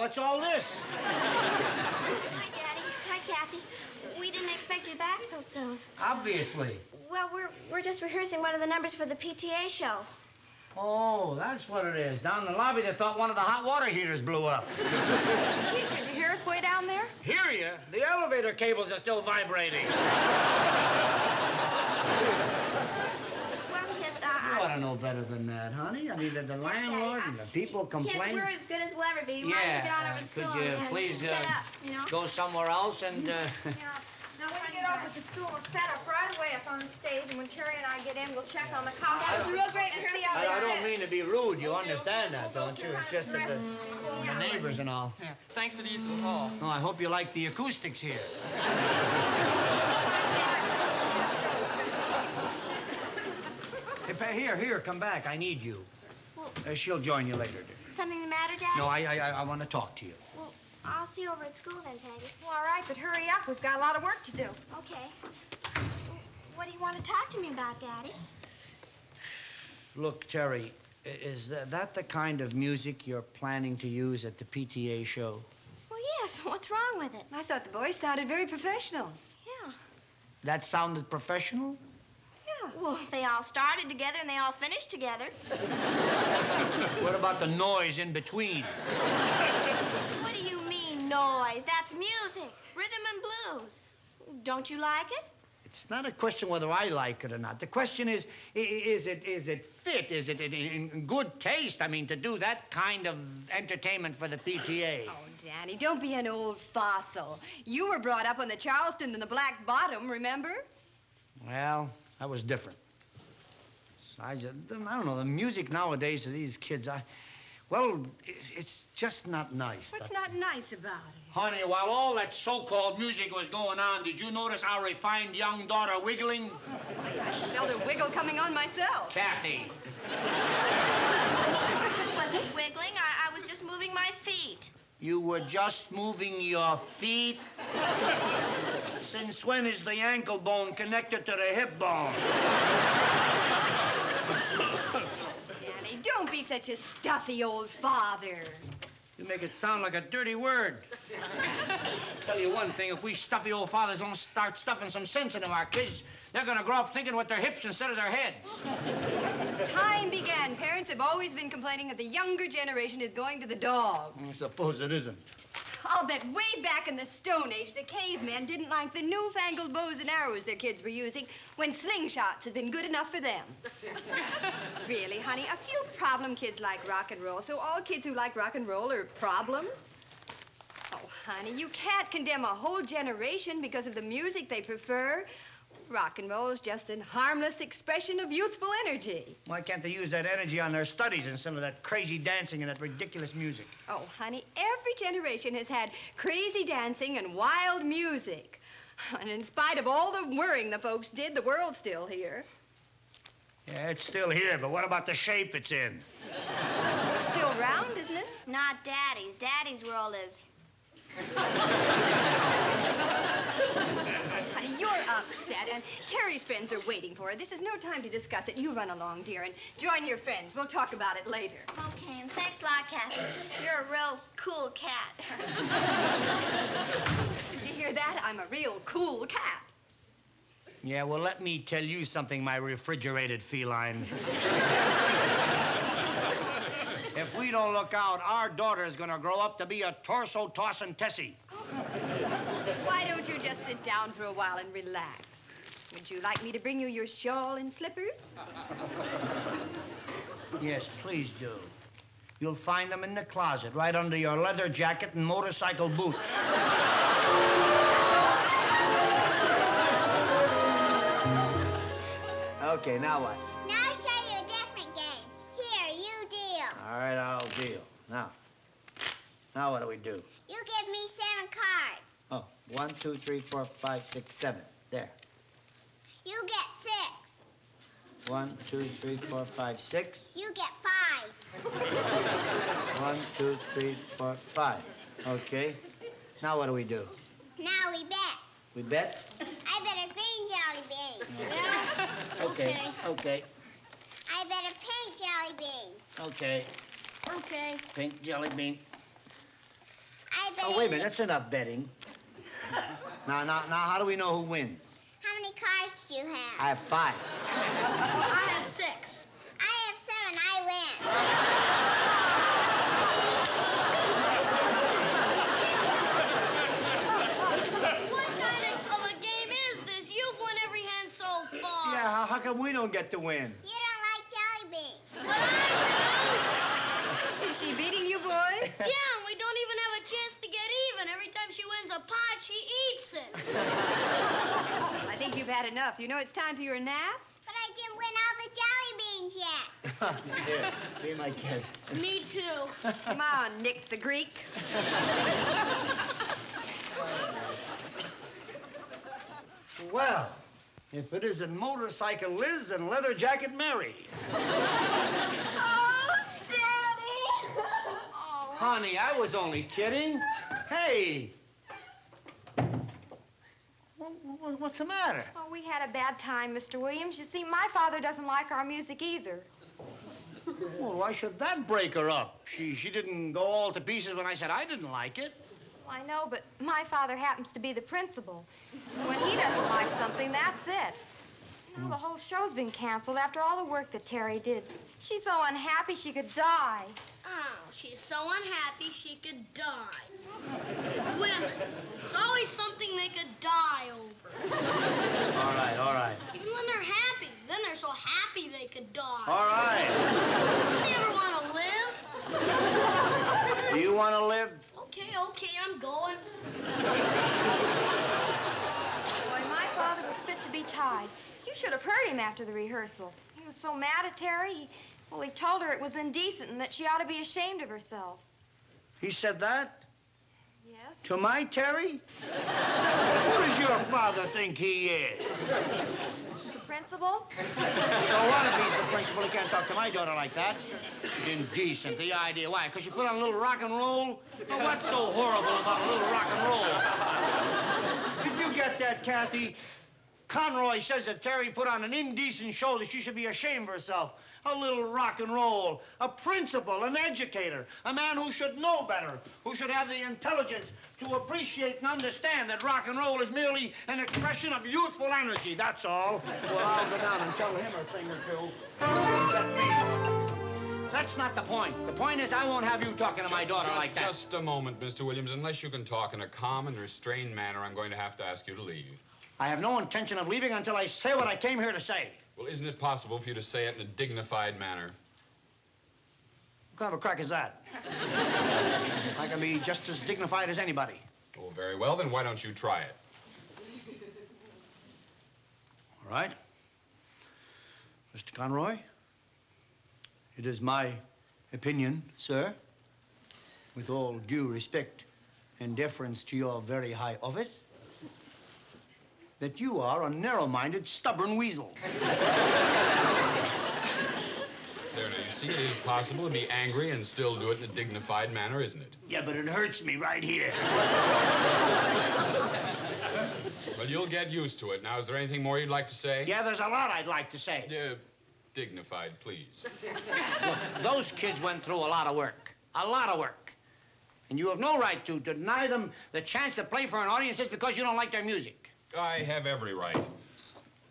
what's all this? Hi, Daddy. Hi, Kathy. We didn't expect you back so soon. Obviously. Well, we're just rehearsing one of the numbers for the PTA show. Oh, that's what it is. Down in the lobby, they thought one of the hot water heaters blew up. Chief, could you hear us way down there? Hear you? The elevator cables are still vibrating. Well, kids, You ought to know better than that, honey. I mean, the landlord and the people complain. Kids, we're as good as we'll ever be. Why don't you get on over to school could you and please set up, you know? go somewhere else and... Yeah. Now, when you get off at the school, we'll set up right away up on the stage, and when Terry and I get in, we'll check on the costumes. That was real great and see how I they don't fit. mean to be rude. You understand that, don't you? It's just that the neighbors and all. Yeah, thanks for the use of the hall. Oh, I hope you like the acoustics here. Hey, here, come back. I need you. Well, She'll join you later, dear. something the matter, Daddy? No, I want to talk to you. Well, I'll see you over at school then, Peggy. Well, all right, but hurry up. We've got a lot of work to do. Okay. What do you want to talk to me about, Daddy? Look, Terry, is that the kind of music you're planning to use at the PTA show? Well, yes. What's wrong with it? I thought the boys sounded very professional. Yeah. That sounded professional? Yeah. Well, they all started together and they all finished together. What about the noise in between? What do you mean, noise? That's music. Rhythm and blues. Don't you like it? It's not a question whether I like it or not. The question is it fit? Is it in good taste? I mean, to do that kind of entertainment for the PTA. Oh, Danny, don't be an old fossil. You were brought up on the Charleston and the Black Bottom, remember? Well, that was different. So I don't know, the music nowadays of these kids, it's just not nice. What's not nice about it? Honey, while all that so-called music was going on, did you notice our refined young daughter wiggling? I felt a wiggle coming on myself. Kathy. I wasn't wiggling. I was just moving my feet. You were just moving your feet? Since when is the ankle bone connected to the hip bone? Danny, don't be such a stuffy old father. You make it sound like a dirty word. Tell you one thing, if we stuffy old fathers don't start stuffing some sense into our kids, they're gonna grow up thinking with their hips instead of their heads. Since time began, parents have always been complaining that the younger generation is going to the dogs. I suppose it isn't. I'll bet way back in the Stone Age, the cavemen didn't like the newfangled bows and arrows their kids were using when slingshots had been good enough for them. Really, honey, a few problem kids like rock and roll, so all kids who like rock and roll are problems? Oh, honey, you can't condemn a whole generation because of the music they prefer. Rock and roll is just a harmless expression of youthful energy. Why can't they use that energy on their studies instead of that crazy dancing and that ridiculous music? Oh, honey, every generation has had crazy dancing and wild music. And in spite of all the worrying the folks did, the world's still here. Yeah, it's still here, but what about the shape it's in? Still round, isn't it? Not Daddy's. Daddy's world is. Honey, you're upset, and Terry's friends are waiting for her. This is no time to discuss it. You run along, dear, and join your friends. We'll talk about it later. Okay, and thanks a lot, Kathy. You're a real cool cat. Did you hear that? I'm a real cool cat. Yeah, well, let me tell you something, my refrigerated feline. If we don't look out, our daughter is gonna grow up to be a torso-tossing Tessie. Why don't you just sit down for a while and relax? Would you like me to bring you your shawl and slippers? Yes, please do. You'll find them in the closet, right under your leather jacket and motorcycle boots. Okay, now what? Now I'll show you a different game. Here, you deal. All right, I'll deal. Now what do we do? You give me 7 cards. Oh, 1, 2, 3, 4, 5, 6, 7. There. You get 6. 1, 2, 3, 4, 5, 6. You get 5. 1, 2, 3, 4, 5. Okay. Now what do we do? Now we bet. We bet? I bet a green jelly bean. Okay. I bet a pink jelly bean. Okay. Okay. Pink jelly bean. I bet. Oh, wait a minute. That's enough betting. Now, how do we know who wins? How many cards do you have? I have 5. I have 6. I have 7. I win. What kind of a game is this? You've won every hand so far. Yeah, how come we don't get to win? You don't like jelly beans. But I Is she beating you, boys? do. Yeah, and we don't even have a chance to get even. Every time she wins a pot, she eats it. I think you've had enough. You know it's time for your nap? But I didn't win all the jelly beans yet. Here, be my guest. Me too. Come on, Nick the Greek. Well, if it isn't Motorcycle Liz and Leather Jacket Mary. Oh, Daddy! Oh. Honey, I was only kidding. Hey. What's the matter? Oh, we had a bad time, Mr. Williams. You see, my father doesn't like our music either. Well, why should that break her up? She didn't go all to pieces when I said I didn't like it. Well, I know, but my father happens to be the principal. When he doesn't like something, that's it. You know, the whole show's been canceled after all the work that Terry did. She's so unhappy she could die. Oh, she's so unhappy she could die. Women. It's always something they could die over. All right. Even when they're happy. Then they're so happy they could die. All right. Do you ever want to live? Do you want to live? Okay, I'm going. Boy, my father was fit to be tied. You should have heard him after the rehearsal. He was so mad at Terry. He told her it was indecent and that she ought to be ashamed of herself. He said that? Yes? To my Terry? What does your father think he is? The principal? So what if he's the principal? He can't talk to my daughter like that. Indecent, the idea. Why? Because you put on a little rock and roll? Well, what's so horrible about a little rock and roll? Did you get that, Kathy? Conroy says that Terry put on an indecent show that she should be ashamed of herself. A little rock and roll. A principal, an educator, a man who should know better, who should have the intelligence to appreciate and understand that rock and roll is merely an expression of youthful energy, that's all. Well, I'll go down and tell him a thing or two. That's not the point. The point is I won't have you talking to my daughter like that. Just a moment, Mr. Williams. Unless you can talk in a calm and restrained manner, I'm going to have to ask you to leave. I have no intention of leaving until I say what I came here to say. Well, isn't it possible for you to say it in a dignified manner? What kind of a crack is that? I can be just as dignified as anybody. Oh, very well, then why don't you try it? All right. Mr. Conroy, it is my opinion, sir, with all due respect and deference to your very high office, that you are a narrow-minded, stubborn weasel. There, now, you see, it is possible to be angry and still do it in a dignified manner, isn't it? Yeah, but it hurts me right here. Well, you'll get used to it. Now, is there anything more you'd like to say? Yeah, there's a lot I'd like to say. Dignified, please. Look, those kids went through a lot of work. A lot of work. And you have no right to deny them the chance to play for an audience just because you don't like their music. I have every right.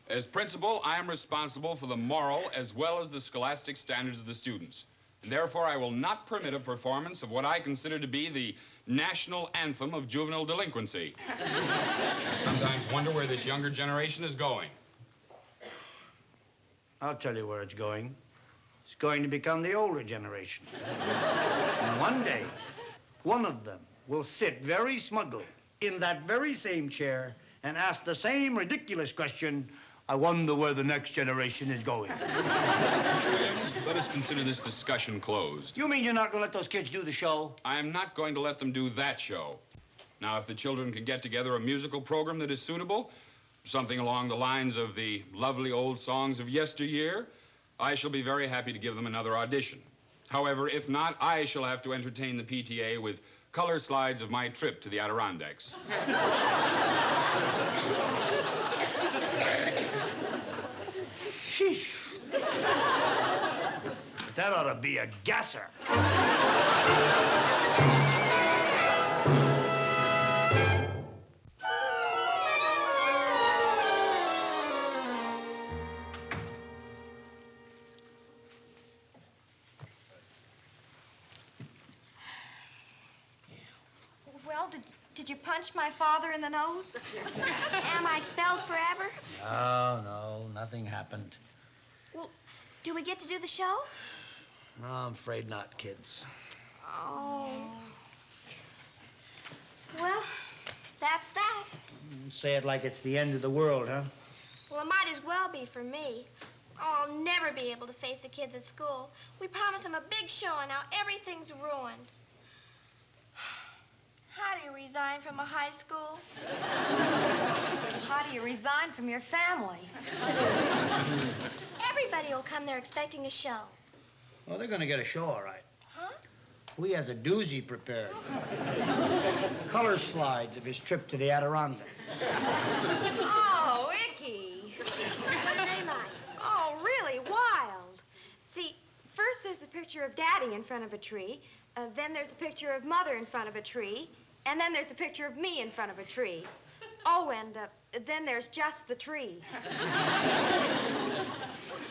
As principal, I am responsible for the moral as well as the scholastic standards of the students. And therefore, I will not permit a performance of what I consider to be the national anthem of juvenile delinquency. I sometimes wonder where this younger generation is going. I'll tell you where it's going. It's going to become the older generation. And one day, one of them will sit very smugly in that very same chair and ask the same ridiculous question, I wonder where the next generation is going. Mr. Williams, let us consider this discussion closed. You mean you're not going to let those kids do the show? I am not going to let them do that show. Now, if the children can get together a musical program that is suitable, something along the lines of the lovely old songs of yesteryear, I shall be very happy to give them another audition. However, if not, I shall have to entertain the PTA with color slides of my trip to the Adirondacks. That ought to be a gasser. did you punch my father in the nose? Am I expelled forever? No, nothing happened. Well, do we get to do the show? No, I'm afraid not, kids. Oh. Well, that's that. Say it like it's the end of the world, huh? Well, it might as well be for me. Oh, I'll never be able to face the kids at school. We promised them a big show, and now everything's ruined. How do you resign from a high school? How do you resign from your family? Everybody will come there expecting a show. Well, they're going to get a show, all right. Huh? We has a doozy prepared. Color slides of his trip to the Adirondack. Oh, Icky. What are they like? Oh, really wild. See, first there's a picture of Daddy in front of a tree. Then there's a picture of Mother in front of a tree. And then there's a picture of me in front of a tree. Oh, and then there's just the tree.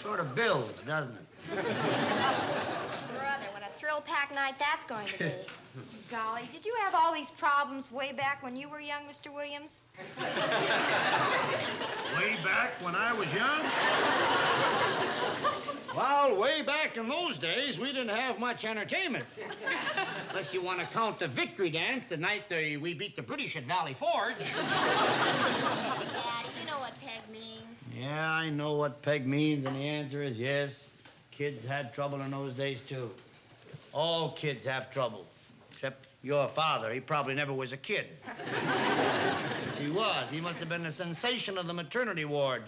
Sort of builds, doesn't it? Brother, what a thrill-packed night that's going to be. Golly, did you have all these problems way back when you were young, Mr. Williams? Way back when I was young? Well, way back in those days, we didn't have much entertainment. Unless you want to count the victory dance the night we beat the British at Valley Forge. Daddy, you know what peg means. Yeah, I know what peg means, and the answer is yes. Kids had trouble in those days, too. All kids have trouble. Except your father. He probably never was a kid. If he was, he must have been the sensation of the maternity ward.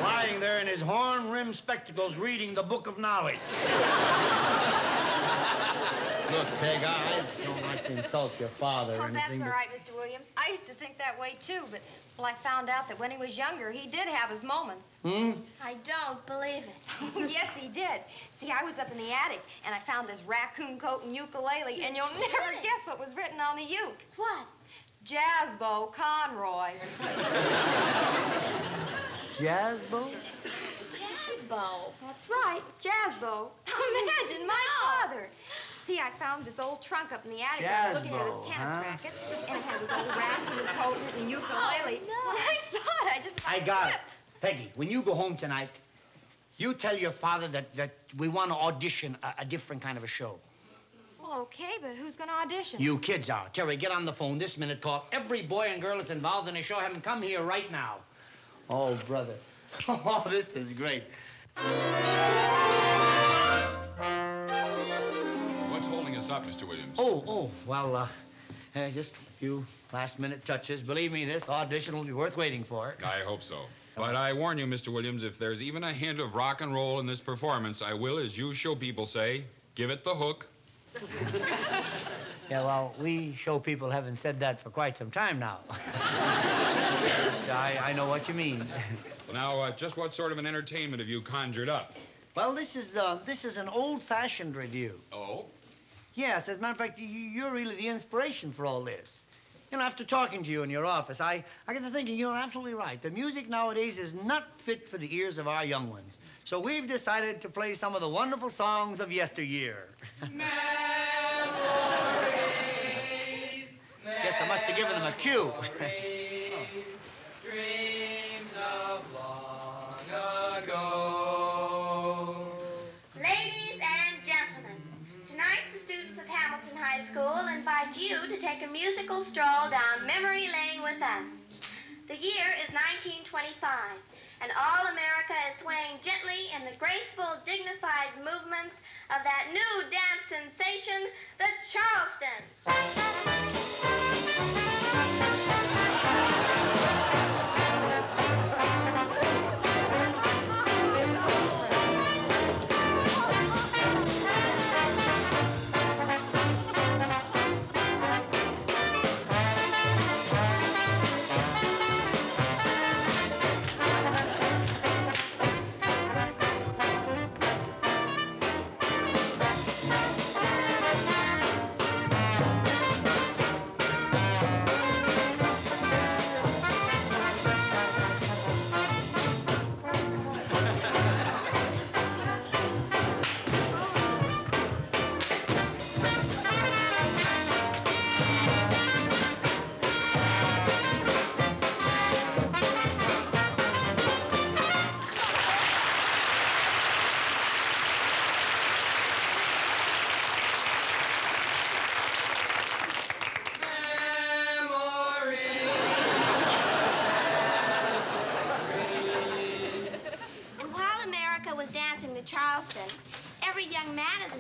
Lying there in his horn-rimmed spectacles reading the Book of Knowledge. Look, Peg, I don't like to insult your father or Oh, that's anything. all right, Mr. Williams. I used to think that way, too, but, well, I found out that when he was younger, he did have his moments. Hmm? I don't believe it. Yes, he did. See, I was up in the attic, and I found this raccoon coat and ukulele, and you'll never guess what was written on the uke. What? Jazzbo Conroy. Jazzbo? Jazzbo. That's right, Jazzbo. Imagine my father. See, I found this old trunk up in the attic. I was looking for Jazzbo, this tennis huh? racket, and it had this old raccoon coat and a ukulele. no. When I saw it, I just I got it. Peggy, when you go home tonight, you tell your father that we want to audition a different kind of a show. Well, okay, but who's going to audition? You kids are. Terry, get on the phone this minute. Call every boy and girl that's involved in the show. Have them come here right now. Oh, brother. Oh, this is great. What's holding us up, Mr. Williams? Well, just a few last-minute touches. Believe me, this audition will be worth waiting for. I hope so. But I warn you, Mr. Williams, if there's even a hint of rock and roll in this performance, I will, as you show people say, give it the hook. Yeah, well, we show people haven't said that for quite some time now. I know what you mean. Now, just what sort of an entertainment have you conjured up? Well, this is an old-fashioned review. Oh? Yes, as a matter of fact, you're really the inspiration for all this. You know, after talking to you in your office, I get to thinking you're absolutely right. The music nowadays is not fit for the ears of our young ones. So we've decided to play some of the wonderful songs of yesteryear. Memories, Guess I must have given them a cue. dreams of long ago. Ladies and gentlemen, tonight the students of Hamilton High School invite you to take a musical stroll down memory lane with us. The year is 1925, and all America is swaying gently in the graceful, dignified movements of that new dance sensation, the Charleston.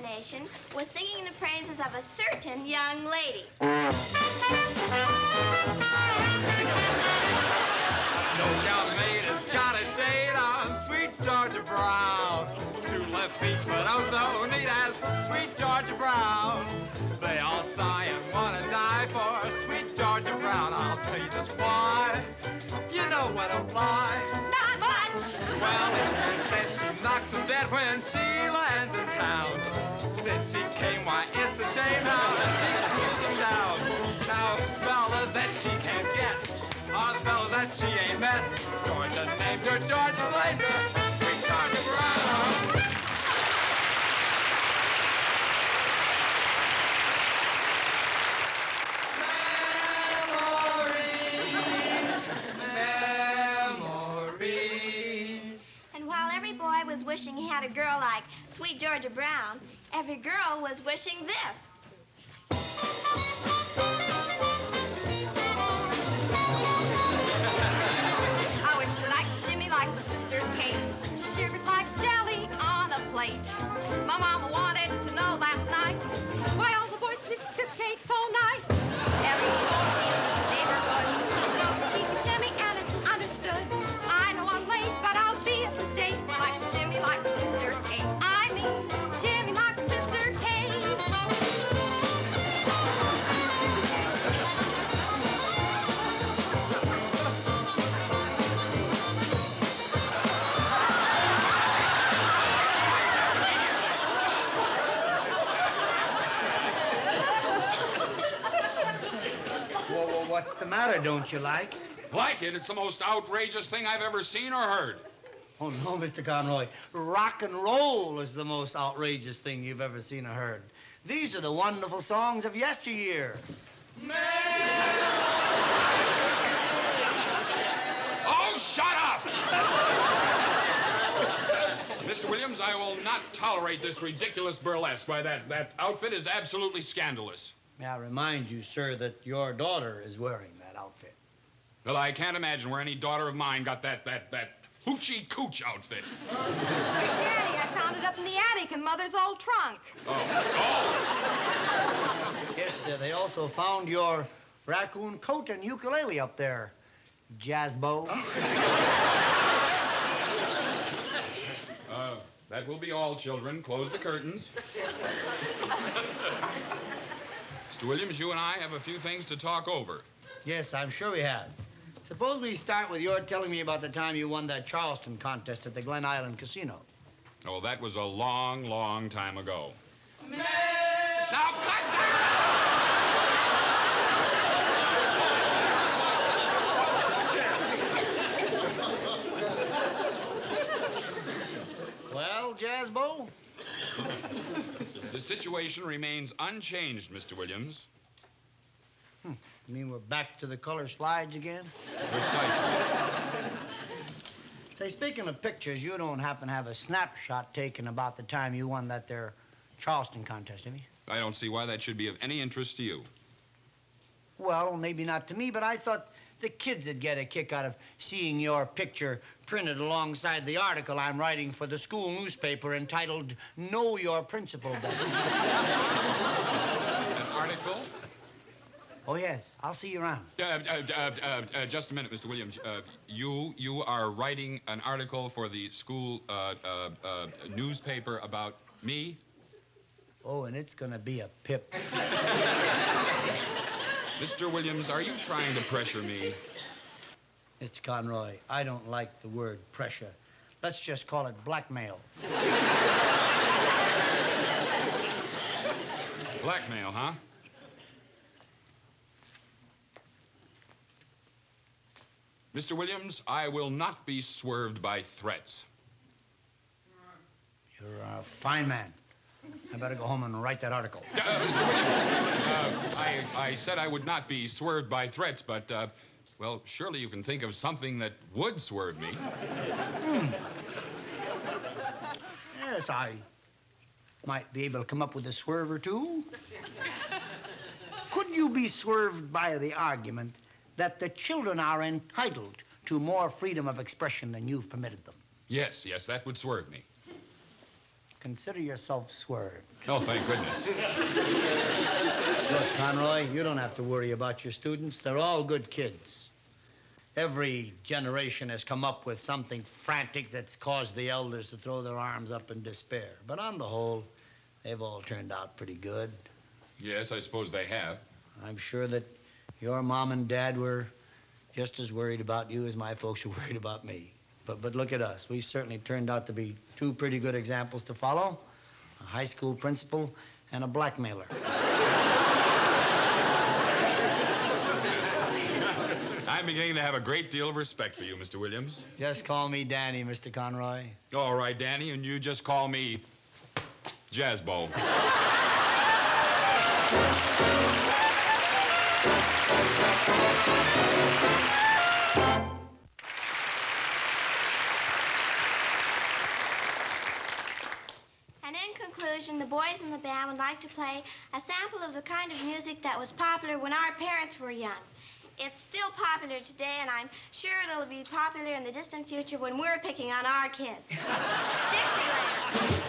imagination was singing the praises of a certain young lady. No young maid has got a shade on sweet Georgia Brown. Two left feet, but oh so neat as sweet Georgia Brown. They all sigh and want to die for sweet Georgia Brown. I'll tell you just why. You know I don't lie. Not much. Well, it's been said she knocks them dead when she lands in town. Since she came, why, it's a shame how she cools them down. Now, fellas that she can't get are the fellas that she ain't met. Georgia named her, Georgia blamed her, sweet Georgia Brown. And while every boy was wishing he had a girl like sweet Georgia Brown, every girl was wishing this. I wish that I could shimmy like my sister Kate. She shivers like jelly on a plate. My mama wanted to know last night why all the boys treat sister Kate so nice. Every boy in the neighborhood knows that she can shimmy and it's understood. I know I'm late, but I'll be up to date. Like shimmy like sister Kate. I mean, shimmy like sister Kate. Whoa, what's the matter? Don't you like? Like it? It's the most outrageous thing I've ever seen or heard. Oh, no, Mr. Conroy. Rock and roll is the most outrageous thing you've ever seen or heard. These are the wonderful songs of yesteryear. Oh, shut up! Mr. Williams, I will not tolerate this ridiculous burlesque. Why, that outfit is absolutely scandalous. May I remind you, sir, that your daughter is wearing that outfit. Well, I can't imagine where any daughter of mine got that hoochie cooch outfit. Daddy, I found it up in the attic in Mother's old trunk. Oh. Yes, sir, they also found your raccoon coat and ukulele up there, Jazzbo. That will be all, children. Close the curtains. Mr. Williams, you and I have a few things to talk over. Yes, I'm sure we have. Suppose we start with your telling me about the time you won that Charleston contest at the Glen Island Casino. Oh, that was a long, long time ago. Now, cut that! Well, Jazzbo? The situation remains unchanged, Mr. Williams. You mean we're back to the color slides again? Precisely. Say, speaking of pictures, you don't happen to have a snapshot taken about the time you won that there Charleston contest, have you? I don't see why that should be of any interest to you. Well, maybe not to me, but I thought the kids would get a kick out of seeing your picture printed alongside the article I'm writing for the school newspaper entitled Know Your Principal Better. An article? Oh, yes. I'll see you around. Just a minute, Mr. Williams. You are writing an article for the school newspaper about me? Oh, and it's going to be a pip. Mr. Williams, are you trying to pressure me? Mr. Conroy, I don't like the word pressure. Let's just call it blackmail. Blackmail, huh? Mr. Williams, I will not be swerved by threats. You're a fine man. I better go home and write that article. Mr. Williams, I said I would not be swerved by threats, but, well, surely you can think of something that would swerve me. Yes, I might be able to come up with a swerve or two. Could you be swerved by the argument that the children are entitled to more freedom of expression than you've permitted them? Yes, that would swerve me. consider yourself swerved. Oh, thank goodness. Look, Conroy, you don't have to worry about your students. They're all good kids. Every generation has come up with something frantic that's caused the elders to throw their arms up in despair. But on the whole, they've all turned out pretty good. Yes, I suppose they have. I'm sure that your mom and dad were just as worried about you as my folks were worried about me. But look at us. We certainly turned out to be two pretty good examples to follow. A high school principal and a blackmailer. I'm beginning to have a great deal of respect for you, Mr. Williams. Just call me Danny, Mr. Conroy. All right, Danny, and you just call me Jazzbo. And in conclusion, the boys in the band would like to play a sample of the kind of music that was popular when our parents were young. It's still popular today, and I'm sure it'll be popular in the distant future when we're picking on our kids. Dixieland.